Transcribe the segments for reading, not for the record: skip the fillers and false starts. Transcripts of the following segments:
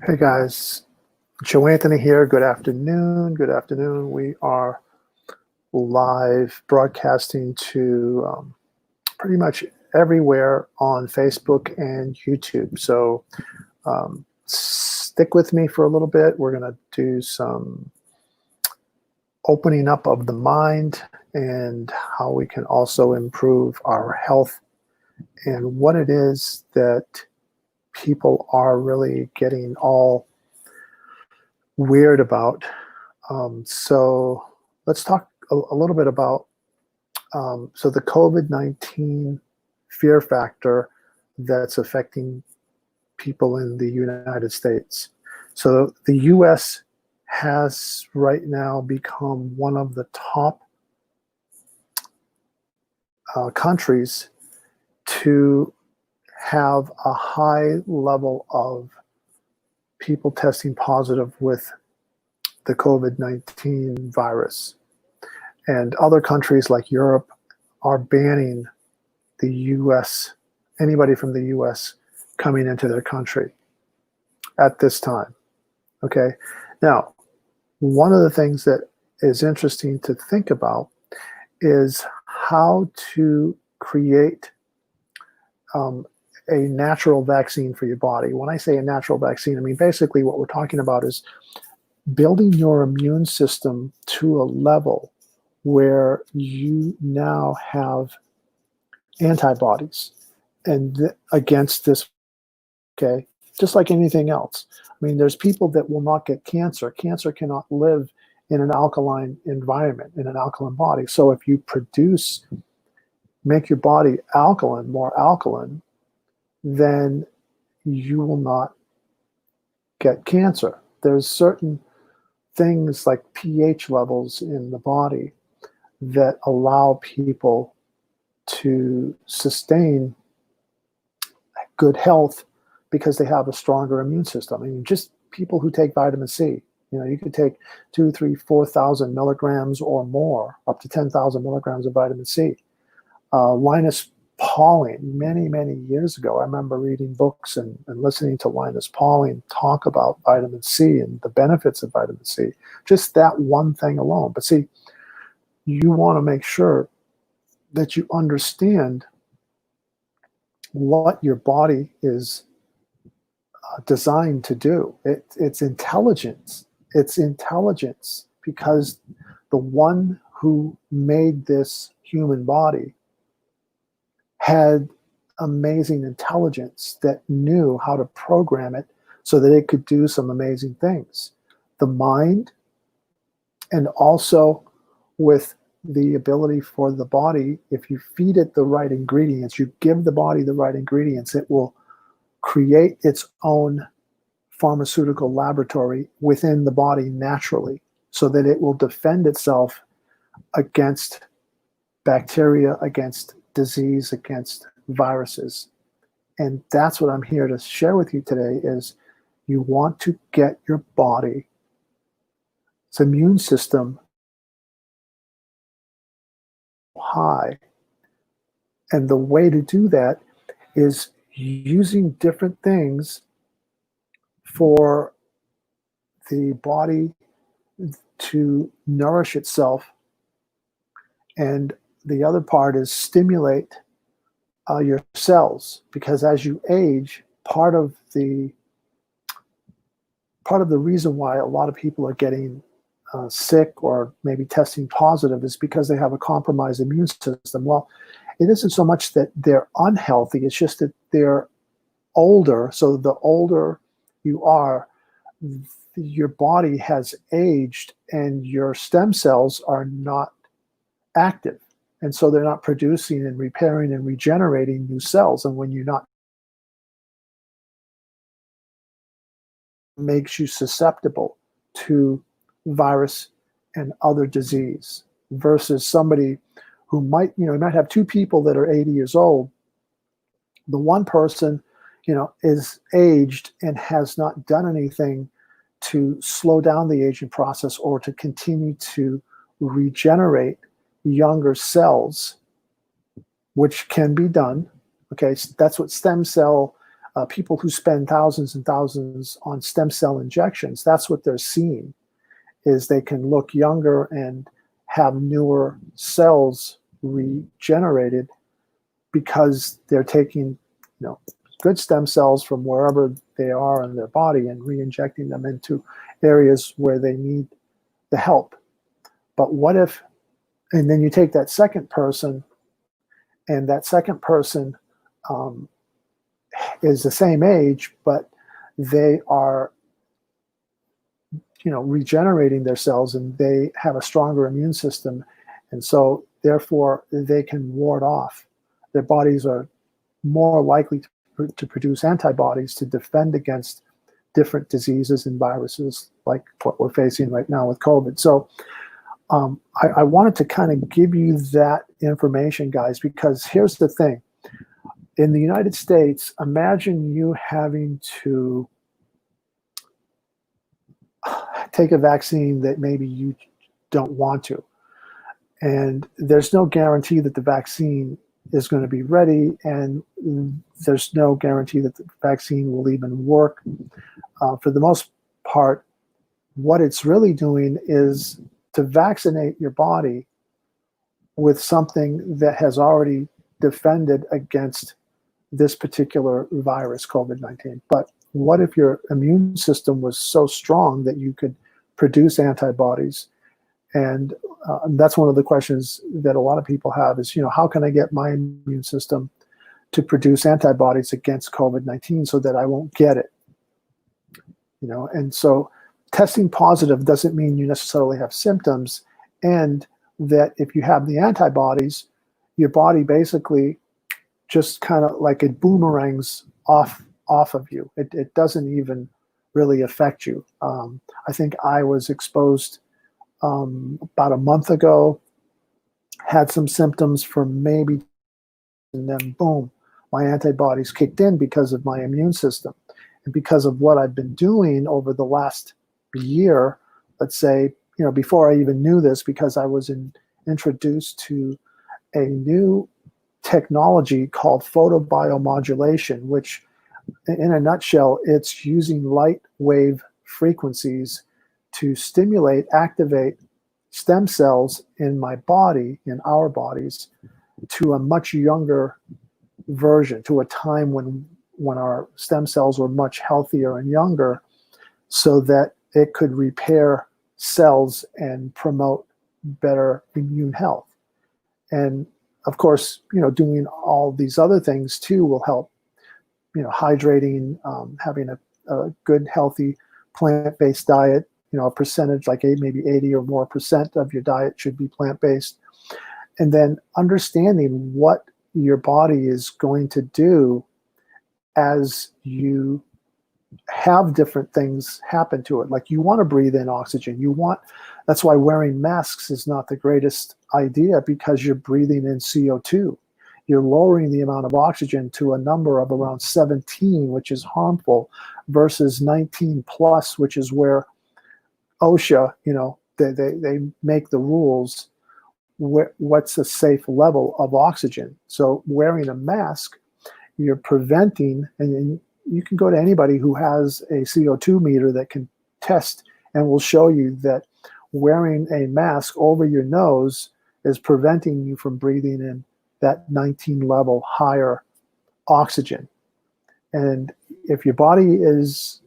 Hey guys, Joe Anthony here. Good afternoon. Good afternoon. We are live broadcasting to pretty much everywhere on Facebook and YouTube. So stick with me for a little bit. We're going to do some opening up of the mind and how we can also improve our health and what it is that people are really getting all weird about. So let's talk a little bit about so the COVID-19 fear factor that's affecting people in the United States. So the U.S. has right now become one of the top countries to have a high level of people testing positive with the COVID-19 virus. And other countries like Europe are banning the US, anybody from the US coming into their country at this time. Okay. Now, one of the things that is interesting to think about is how to create a natural vaccine for your body. When I say a natural vaccine, I mean basically what we're talking about is building your immune system to a level where you now have antibodies and against this, okay, just like anything else. I mean, there's people that will not get cancer. Cancer cannot live in an alkaline environment, in an alkaline body. So if you make your body alkaline, more alkaline, then you will not get cancer. There's certain things like pH levels in the body that allow people to sustain good health because they have a stronger immune system. I mean, just people who take vitamin C, you could take 2, 3, 4,000 milligrams or more, up to 10,000 milligrams of vitamin C. Linus Pauling, many, many years ago, I remember reading books and listening to Linus Pauling talk about vitamin C and the benefits of vitamin C. Just that one thing alone. But see, you want to make sure that you understand what your body is designed to do. It's intelligence. It's intelligence because the one who made this human body had amazing intelligence that knew how to program it so that it could do some amazing things. The mind, and also with the ability for the body, if you feed it the right ingredients, you give the body the right ingredients, it will create its own pharmaceutical laboratory within the body naturally so that it will defend itself against bacteria, against disease, against viruses. And that's what I'm here to share with you today is you want to get your body's immune system high. And the way to do that is using different things for the body to nourish itself. And the other part is stimulate your cells, because as you age, part of the reason why a lot of people are getting sick or maybe testing positive is because they have a compromised immune system. Well, it isn't so much that they're unhealthy, it's just that they're older. So the older you are, your body has aged and your stem cells are not active. And so they're not producing and repairing and regenerating new cells. And when you're not, makes you susceptible to virus and other disease versus somebody who might, you might have two people that are 80 years old. The one person, is aged and has not done anything to slow down the aging process or to continue to regenerate younger cells, which can be done. Okay, so that's what stem cell people who spend thousands and thousands on stem cell injections, that's what they're seeing, is they can look younger and have newer cells regenerated because they're taking, good stem cells from wherever they are in their body and re-injecting them into areas where they need the help. But what if, and then you take that second person, and that second person is the same age, but they are, regenerating their cells, and they have a stronger immune system. And so therefore they can ward off. Their bodies are more likely to produce antibodies to defend against different diseases and viruses like what we're facing right now with COVID. So I wanted to kind of give you that information, guys, because here's the thing. In the United States, imagine you having to take a vaccine that maybe you don't want to. And there's no guarantee that the vaccine is going to be ready, and there's no guarantee that the vaccine will even work. For the most part, what it's really doing is to vaccinate your body with something that has already defended against this particular virus, COVID-19. But what if your immune system was so strong that you could produce antibodies? And that's one of the questions that a lot of people have is, how can I get my immune system to produce antibodies against COVID-19 so that I won't get it? And so testing positive doesn't mean you necessarily have symptoms, and that if you have the antibodies, your body basically just kind of like it boomerangs off of you. It doesn't even really affect you. I think I was exposed about a month ago, had some symptoms for maybe, and then boom, my antibodies kicked in because of my immune system. And because of what I've been doing over the last year, let's say, before I even knew this, because I was introduced to a new technology called photobiomodulation, which in a nutshell, it's using light wave frequencies to stimulate, activate stem cells in my body, in our bodies, to a much younger version, to a time when our stem cells were much healthier and younger, so that it could repair cells and promote better immune health. And of course, doing all these other things too will help, hydrating, having a good, healthy plant-based diet, a percentage like maybe 80 or more % of your diet should be plant-based. And then understanding what your body is going to do as you have different things happen to it. Like you want to breathe in oxygen. That's why wearing masks is not the greatest idea, because you're breathing in CO2. You're lowering the amount of oxygen to a number of around 17, which is harmful, versus 19 plus, which is where OSHA, they make the rules, what's a safe level of oxygen. So wearing a mask, you're preventing, and you can go to anybody who has a CO2 meter that can test and will show you that wearing a mask over your nose is preventing you from breathing in that 19 level higher oxygen. And if your body is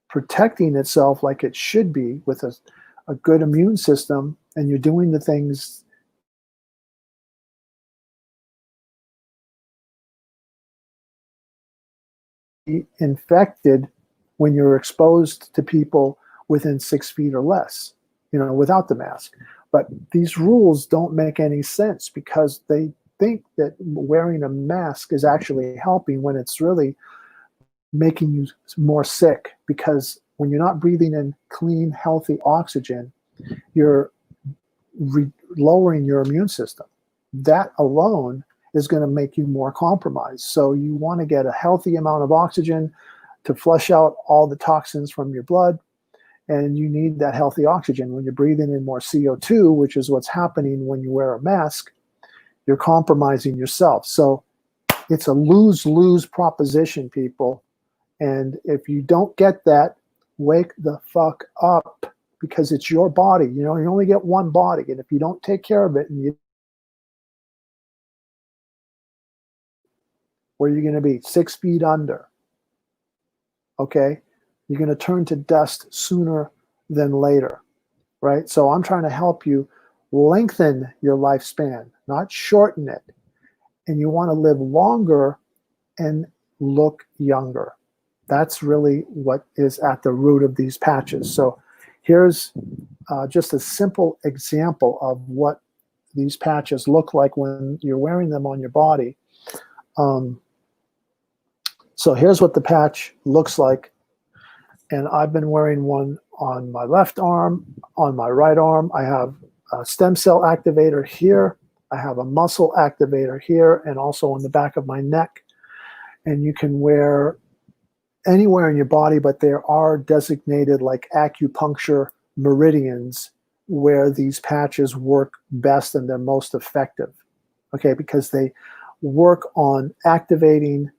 protecting itself like it should be with a good immune system, and you're doing the things infected when you're exposed to people within 6 feet or less, without the mask. But these rules don't make any sense, because they think that wearing a mask is actually helping when it's really making you more sick, because when you're not breathing in clean, healthy oxygen, you're lowering your immune system. That alone is going to make you more compromised. So you want to get a healthy amount of oxygen to flush out all the toxins from your blood, and you need that healthy oxygen. When you're breathing in more CO2, which is what's happening when you wear a mask, you're compromising yourself. So It's a lose-lose proposition, people. And if you don't get that, wake the fuck up, because it's your body. You know, you only get one body. And if you don't take care of it, and you, where you're going to be 6 feet under, okay? You're going to turn to dust sooner than later, right? So I'm trying to help you lengthen your lifespan, not shorten it. And you want to live longer and look younger. That's really what is at the root of these patches. So here's just a simple example of what these patches look like when you're wearing them on your body. So here's what the patch looks like. And I've been wearing one on my left arm, on my right arm. I have a stem cell activator here. I have a muscle activator here, and also on the back of my neck. And you can wear anywhere in your body, but there are designated like acupuncture meridians where these patches work best and they're most effective, okay, because they work on activating,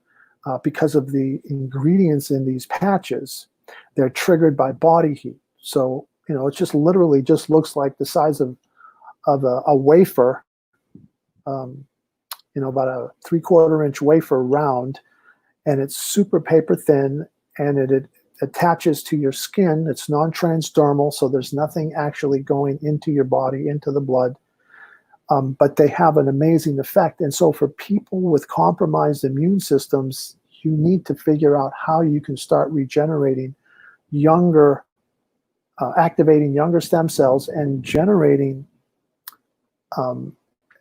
because of the ingredients in these patches, they're triggered by body heat. So, you know, it just literally just looks like the size of a wafer, you know, about a 3/4 inch wafer round, and it's super paper thin, and it attaches to your skin. It's non-transdermal, so there's nothing actually going into your body, into the blood, but they have an amazing effect. And so for people with compromised immune systems, you need to figure out how you can start regenerating younger, activating younger stem cells and generating,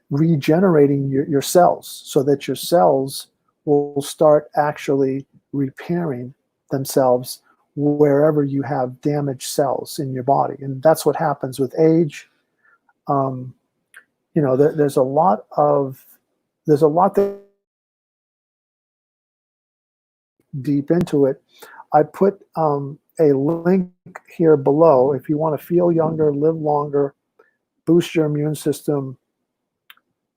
regenerating your cells, so that your cells will start actually repairing themselves wherever you have damaged cells in your body. And that's what happens with age. You know, there's a lot that deep into it. I put a link here below if you want to feel younger, live longer, boost your immune system,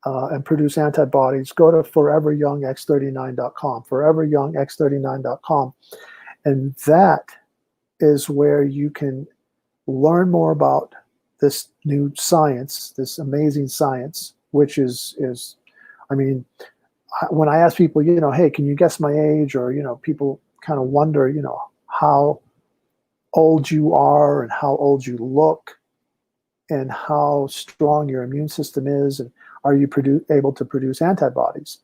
and produce antibodies. Go to foreveryoungx39.com, foreveryoungx39.com. And that is where you can learn more about this new science, this amazing science, which is I mean, when I ask people, you know, hey, can you guess my age? Or, you know, people kind of wonder, you know, how old you are and how old you look and how strong your immune system is, and are you able to produce antibodies?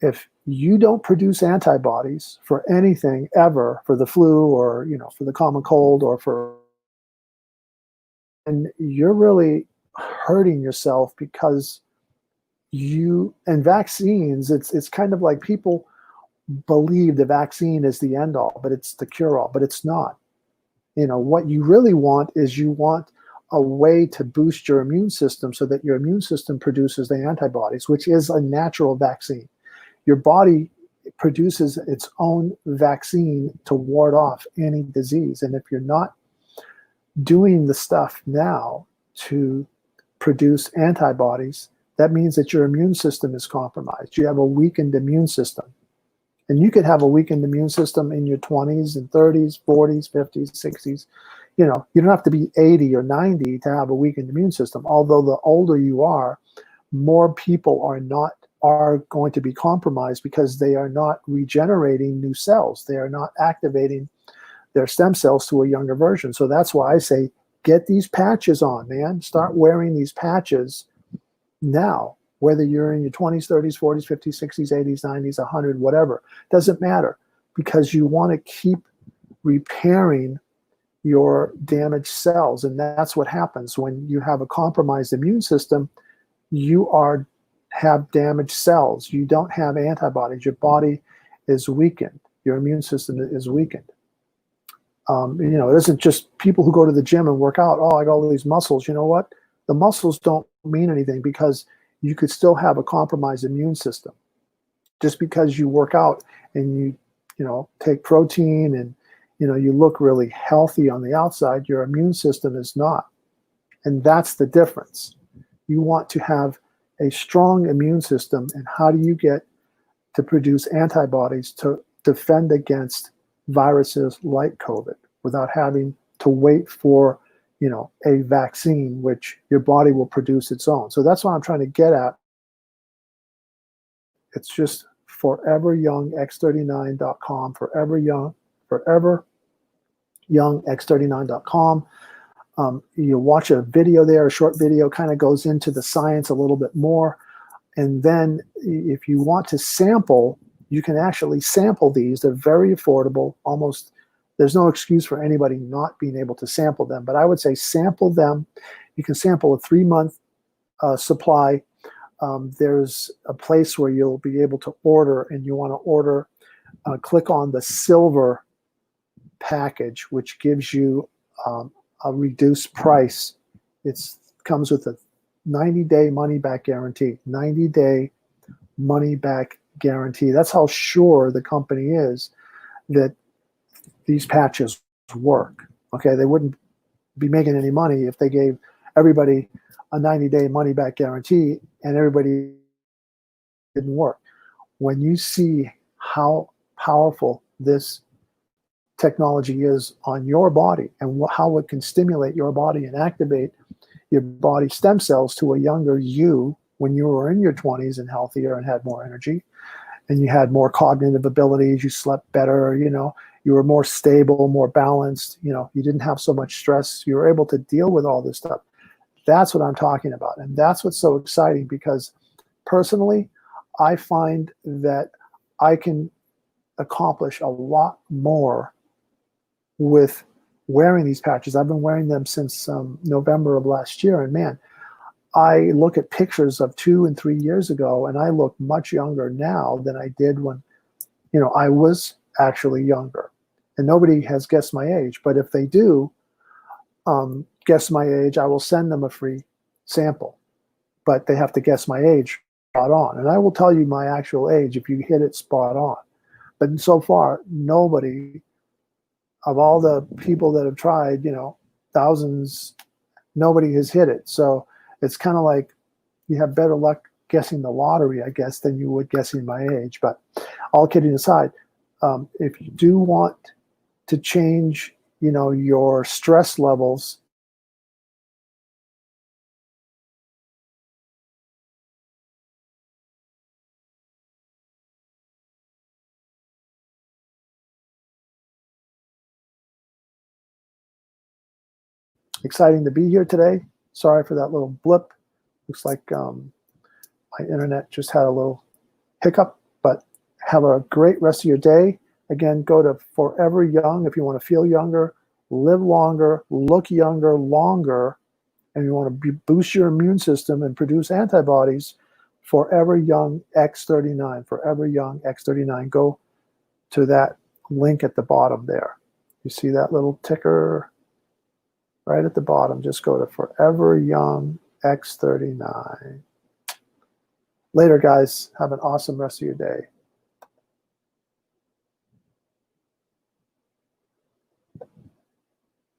If you don't produce antibodies for anything ever, for the flu or, you know, for the common cold or for, and you're really hurting yourself, because and vaccines, it's kind of like people believe the vaccine is the end all, but it's the cure all, but it's not. You know, what you really want is you want a way to boost your immune system so that your immune system produces the antibodies, which is a natural vaccine. Your body produces its own vaccine to ward off any disease. And if you're not doing the stuff now to produce antibodies, that means that your immune system is compromised. You have a weakened immune system. And you could have a weakened immune system in your 20s and 30s, 40s, 50s, 60s. You know, you don't have to be 80 or 90 to have a weakened immune system. Although the older you are, more people are going to be compromised because they are not regenerating new cells. They are not activating their stem cells to a younger version. So that's why I say, get these patches on, man. Start wearing these patches now, whether you're in your 20s, 30s, 40s, 50s, 60s, 80s, 90s, 100, whatever. Doesn't matter, because you want to keep repairing your damaged cells. And that's what happens when you have a compromised immune system. You have damaged cells. You don't have antibodies. Your body is weakened. Your immune system is weakened. You know, it isn't just people who go to the gym and work out. Oh, I got all these muscles. You know what? The muscles don't mean anything, because you could still have a compromised immune system. Just because you work out and you know, take protein and, you know, you look really healthy on the outside, your immune system is not. And that's the difference. You want to have a strong immune system. And how do you get to produce antibodies to defend against viruses like COVID without having to wait for, a vaccine, which your body will produce its own. So that's what I'm trying to get at. It's just foreveryoungx39.com, foreveryoungx39.com. You watch a video there, a short video, kind of goes into the science a little bit more. And then if you want to sample, you can actually sample these. They're very affordable. Almost, there's no excuse for anybody not being able to sample them. But I would say sample them. You can sample a 3-month supply. There's a place where you'll be able to order, and you want to order, click on the silver package, which gives you a reduced price. It comes with a 90-day money-back guarantee. 90-day money-back guarantee. That's how sure the company is that these patches work. Okay, they wouldn't be making any money if they gave everybody a 90-day money-back guarantee and everybody didn't work. When you see how powerful this technology is on your body and how it can stimulate your body and activate your body stem cells to a younger you when you were in your 20s and healthier and had more energy and you had more cognitive abilities, you slept better, you were more stable, more balanced, you didn't have so much stress, you were able to deal with all this stuff. That's what I'm talking about. And that's what's so exciting, because personally, I find that I can accomplish a lot more with wearing these patches. I've been wearing them since November of last year. And man, I look at pictures of 2 and 3 years ago, and I look much younger now than I did when, I was actually younger. And nobody has guessed my age. But if they do guess my age, I will send them a free sample. But they have to guess my age spot on. And I will tell you my actual age if you hit it spot on. But so far, nobody of all the people that have tried, thousands, nobody has hit it. So it's kind of like you have better luck guessing the lottery, I guess, than you would guessing my age. But all kidding aside, if you do want to change, your stress levels, exciting to be here today. Sorry for that little blip. Looks like my internet just had a little hiccup, but have a great rest of your day. Again, go to Forever Young if you want to feel younger, live longer, look younger, longer, and you want to boost your immune system and produce antibodies. Forever Young X39, Forever Young X39. Go to that link at the bottom there. You see that little ticker right at the bottom? Just go to Forever Young X39. Later, guys. Have an awesome rest of your day.